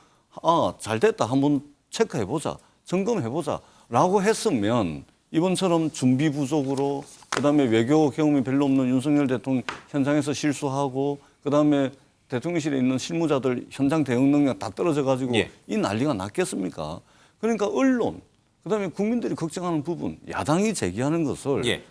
Speaker 6: 잘 됐다. 한번 체크해보자. 점검해보자. 라고 했으면 이번처럼 준비 부족으로 그다음에 외교 경험이 별로 없는 윤석열 대통령 현장에서 실수하고 그다음에 대통령실에 있는 실무자들 현장 대응 능력 다 떨어져 가지고 이 난리가 났겠습니까? 그러니까 언론 그다음에 국민들이 걱정하는 부분 야당이 제기하는 것을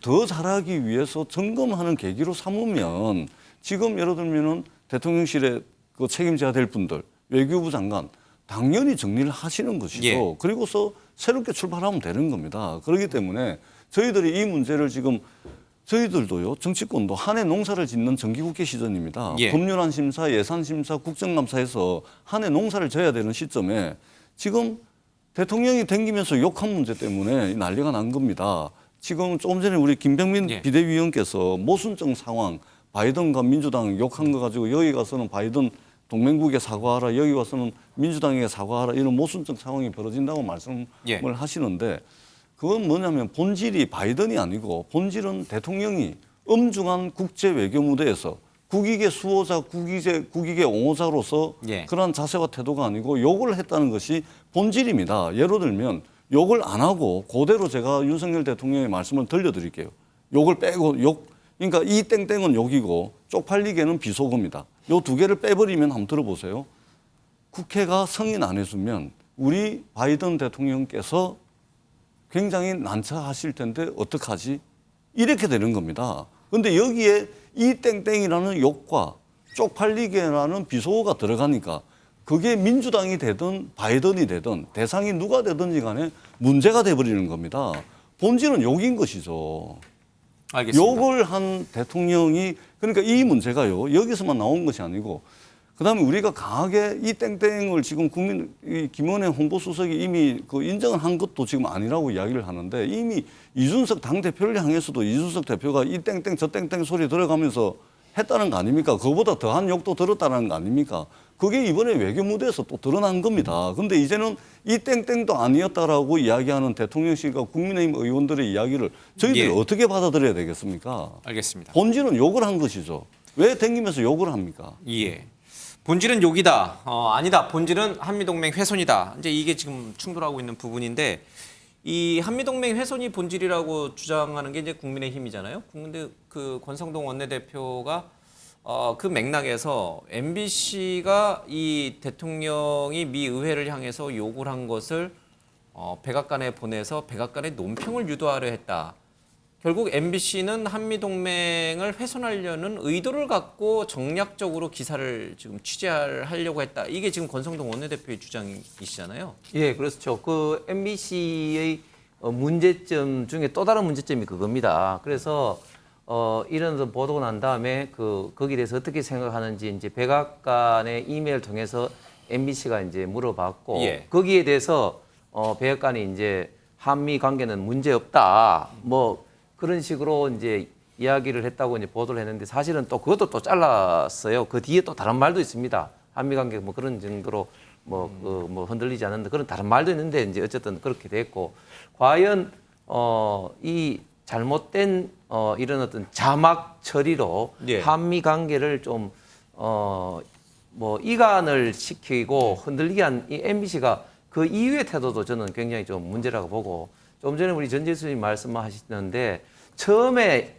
Speaker 6: 더 잘하기 위해서 점검하는 계기로 삼으면 지금 예를 들면은 대통령실에 그 책임져야 될 분들 외교부 장관 당연히 정리를 하시는 것이죠. 그리고서 새롭게 출발하면 되는 겁니다. 그렇기 때문에 저희들이 이 문제를 지금 저희들도요 정치권도 한 해 농사를 짓는 정기국회 시즌입니다. 법률안 심사, 예산 심사, 국정감사에서 한 해 농사를 져야 되는 시점에 지금 대통령이 댕기면서 욕한 문제 때문에 난리가 난 겁니다. 지금 조금 전에 우리 김병민 비대위원께서 모순적 상황, 바이든과 민주당 욕한 거 가지고 여기 가서는 바이든 동맹국에 사과하라, 여기 와서는 민주당에게 사과하라 이런 모순적 상황이 벌어진다고 말씀을 하시는데 그건 뭐냐면 본질이 바이든이 아니고 본질은 대통령이 엄중한 국제 외교 무대에서 국익의 수호자, 국익의 옹호자로서 그러한 자세와 태도가 아니고 욕을 했다는 것이 본질입니다. 예를 들면 욕을 안 하고 그대로 제가 윤석열 대통령의 말씀을 들려드릴게요. 욕을 빼고 그러니까 이 땡땡은 욕이고 쪽팔리게는 비속어입니다. 요 두 개를 빼버리면 한번 들어보세요. 국회가 승인 안 해주면 우리 바이든 대통령께서 굉장히 난처하실 텐데 어떡하지? 이렇게 되는 겁니다. 그런데 여기에 이 땡땡이라는 욕과 쪽팔리게라는 비속어가 들어가니까 그게 민주당이 되든 바이든이 되든 대상이 누가 되든지 간에 문제가 돼버리는 겁니다. 본질은 욕인 것이죠.
Speaker 1: 알겠습니다.
Speaker 6: 욕을 한 대통령이 그러니까 이 문제가요 여기서만 나온 것이 아니고 그다음에 우리가 강하게 이 땡땡을 지금 김원회 홍보수석이 이미 그 인정을 한 것도 지금 아니라고 이야기를 하는데 이미 이준석 당대표를 향해서도 이준석 대표가 이 땡땡 저 땡땡 소리 들어가면서 했다는 거 아닙니까? 그거보다 더한 욕도 들었다는 거 아닙니까? 그게 이번에 외교 무대에서 또 드러난 겁니다. 근데 이제는 이 땡땡도 아니었다라고 이야기하는 대통령실과 국민의힘 의원들의 이야기를 저희들이 어떻게 받아들여야 되겠습니까?
Speaker 1: 알겠습니다.
Speaker 6: 본질은 욕을 한 것이죠. 왜 댕기면서 욕을 합니까?
Speaker 1: 본질은 욕이다. 아니다. 본질은 한미동맹 훼손이다. 이제 이게 지금 충돌하고 있는 부분인데 이 한미동맹 훼손이 본질이라고 주장하는 게 이제 국민의힘이잖아요. 근데 그 권성동 원내대표가 그 맥락에서 MBC가 이 대통령이 미 의회를 향해서 요구를 한 것을 백악관에 보내서 백악관의 논평을 유도하려 했다. 결국 MBC는 한미동맹을 훼손하려는 의도를 갖고 정략적으로 기사를 지금 취재하려고 했다. 이게 지금 권성동 원내대표의 주장이시잖아요.
Speaker 4: 그렇죠. 그 MBC의 문제점 중에 또 다른 문제점이 그겁니다. 그래서 이런 보도가 난 다음에 거기에 대해서 어떻게 생각하는지 이제 백악관의 이메일 통해서 MBC가 이제 물어봤고 거기에 대해서 백악관이 이제 한미 관계는 문제 없다. 뭐 그런 식으로 이제 이야기를 했다고 이제 보도를 했는데 사실은 또 그것도 또 잘랐어요. 그 뒤에 또 다른 말도 있습니다. 한미 관계 뭐 그런 정도로 뭐 흔들리지 않는데 그런 다른 말도 있는데 이제 어쨌든 그렇게 됐고 과연 이 잘못된 이런 어떤 자막 처리로 한미 관계를 좀 뭐 이간을 시키고 흔들리게 한 이 MBC가 그 이후의 태도도 저는 굉장히 좀 문제라고 보고 좀 전에 우리 전재수님 말씀하셨는데 처음에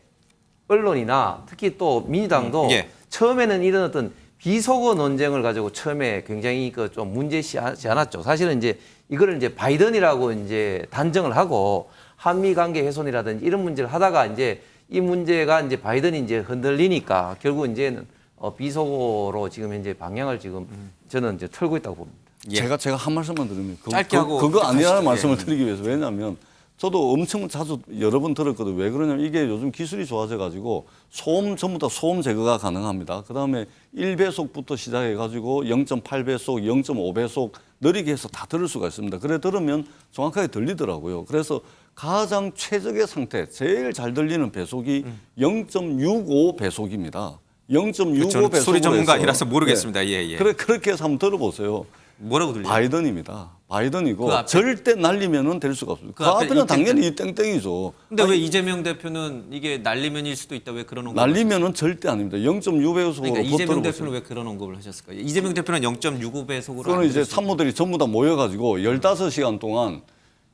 Speaker 4: 언론이나 특히 또 민주당도 처음에는 이런 어떤 비속어 논쟁을 가지고 처음에 굉장히 그 좀 문제시하지 않았죠. 사실은 이제 이거를 이제 바이든이라고 이제 단정을 하고 한미 관계 훼손이라든지 이런 문제를 하다가 이제 이 문제가 이제 바이든이 이제 흔들리니까 결국 이제는 비속어로 지금 현재 방향을 지금 저는 이제 털고 있다고 봅니다.
Speaker 6: 제가 한 말씀만 드리면
Speaker 1: 짧게 하고
Speaker 6: 그거 아니라는 말씀을 드리기 위해서 왜냐하면 저도 엄청 자주 여러 번 들었거든요. 왜 그러냐면 이게 요즘 기술이 좋아져 가지고 소음 전부 다 소음 제거가 가능합니다. 그다음에 1배속부터 시작해 가지고 0.8배속, 0.5배속 느리게 해서 다 들을 수가 있습니다. 그래 들으면 정확하게 들리더라고요. 그래서 가장 최적의 상태, 제일 잘 들리는 배속이 0.65배속입니다. 0.65배속으로
Speaker 1: 소리 전문가 아니라서 모르겠습니다.
Speaker 6: 그렇게 해서 한번 들어보세요.
Speaker 1: 뭐라고 들려요?
Speaker 6: 바이든입니다. 바이든이고 절대 날리면은 될 수가 없습니다. 그 앞에는 당연히 이 땡땡이죠.
Speaker 1: 근데 왜 이재명 대표는 이게 날리면일 수도 있다 왜 그런 언급을
Speaker 6: 날리면은 절대 아닙니다. 0.6배속으로
Speaker 1: 그러니까 이재명 대표는 왜 그런 언급을 하셨을까요? 이재명 대표는 0.65배속으로
Speaker 6: 그거는 이제 참모들이 전부 다 모여가지고 15시간 동안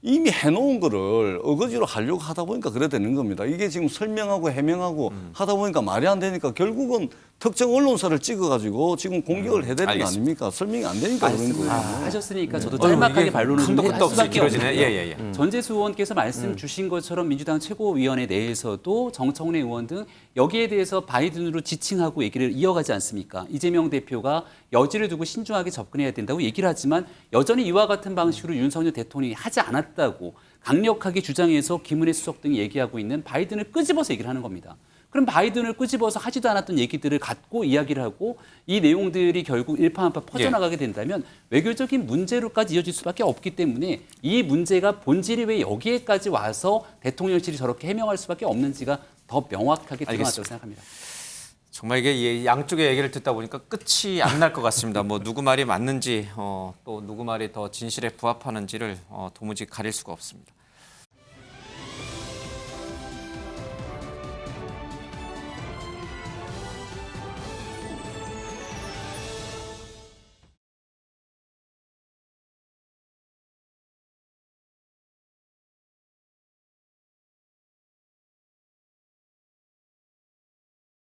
Speaker 6: 이미 해놓은 거를 어거지로 하려고 하다 보니까 그래 되는 겁니다. 이게 지금 설명하고 해명하고 하다 보니까 말이 안 되니까 결국은 특정 언론사를 찍어가지고 지금 공격을 해야 되는 거 아닙니까? 설명이 안 되니까 그런 거예요.
Speaker 5: 하셨으니까 저도 짤막하게 반론을 좀 할 수밖에 없습니다.
Speaker 1: 예.
Speaker 5: 전재수 의원께서 말씀 주신 것처럼 민주당 최고위원회 내에서도 정청래 의원 등 여기에 대해서 바이든으로 지칭하고 얘기를 이어가지 않습니까? 이재명 대표가 여지를 두고 신중하게 접근해야 된다고 얘기를 하지만 여전히 이와 같은 방식으로 윤석열 대통령이 하지 않았다고 강력하게 주장해서 김은혜 수석 등이 얘기하고 있는 바이든을 끄집어서 얘기를 하는 겁니다. 그럼 바이든을 끄집어서 하지도 않았던 얘기들을 갖고 이야기를 하고 이 내용들이 결국 일파만파 퍼져나가게 된다면 외교적인 문제로까지 이어질 수밖에 없기 때문에 이 문제가 본질이 왜 여기에까지 와서 대통령실이 저렇게 해명할 수밖에 없는지가 더 명확하게 드러났다고 생각합니다.
Speaker 1: 정말 이게 양쪽의 얘기를 듣다 보니까 끝이 안 날 것 같습니다. 뭐 누구 말이 맞는지 또 누구 말이 더 진실에 부합하는지를 도무지 가릴 수가 없습니다.